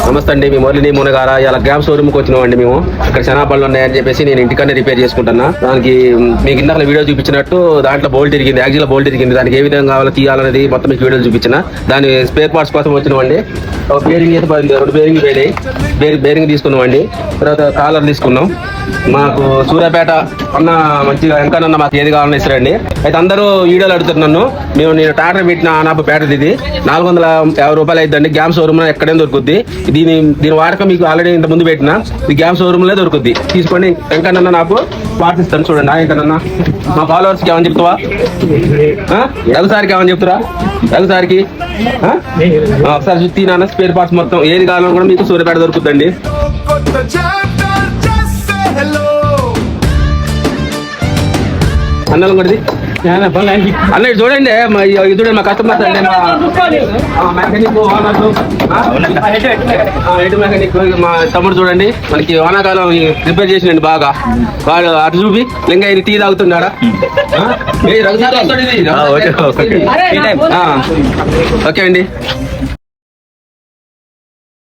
నమస్తే అండి, మీ మురళిని మునగార ఇలా గ్యాప్ షోరూమ్కి వచ్చినామండి. మేము ఇక్కడ శనాపళ్ళు ఉన్నాయని చెప్పేసి నేను ఇంటికన్నా రిపేర్ చేసుకుంటున్నా. దానికి మీకు ఇందాక వీడియో చూపించినట్టు దాంట్లో బోల్ట్ ఇరిగింది, యాక్చువల్గా బోల్ట్ ఇరిగింది. దానికి ఏ విధంగా కావాలో తీయాలనేది మొత్తం మీకు వీడియోలు చూపించిన. దాని స్పేర్ పార్ట్స్ కోసం వచ్చినామండి. బేరింగ్ అయితే 2 బేరింగ్ పోయినాయి. బేరింగ్ తీసుకున్నామండి. తర్వాత కాలర్ తీసుకున్నాం. మాకు సూర్యాపేట అన్న మంచిగా ఎంకన్నా మాకు ఏది కావాలని ఇస్తారండి. అయితే అందరూ వీడియోలు అడుగుతున్నారు. నేను టాటర్ పెట్టిన నాకు బ్యాటరీ ఇది 450 రూపాయలు అయిద్దండి. గ్యామ్ షోరూమ్ లో ఎక్కడైనా దొరుకుద్ది. దీని వాడకం మీకు ఆల్రెడీ ఇంత ముందు పెట్టిన ఈ గ్యామ్ షోరూమ్ లో దొరుకుద్ది. తీసుకోండి. ఎంకన్నా నాకు పార్ట్స్ ఇస్తాను చూడండి. ఎంకన్నా మా ఫాలోవర్స్కి ఏమని చెప్తావా? రఘుసారికి ఏమని చెప్తారా? రఘుసారికి ఒకసారి చూసి నాన్న స్పేర్ పార్ట్స్ మొత్తం ఏది కావాలని కూడా మీకు సూర్యాపేట దొరుకుతుందండి. అన్నలు కొడిది అన్న చూడండి. చూడండి మా కస్టమర్స్ అండి. మా మెకానిక్ ఎటు మెకానిక్ మా తమ్ముడు చూడండి. మనకి వానాకాలం రిపేర్ చేసినండి బాగా. వాడు అటు చూపి లింగా ఇది టీ తాగుతున్నాడా? ఓకే అండి.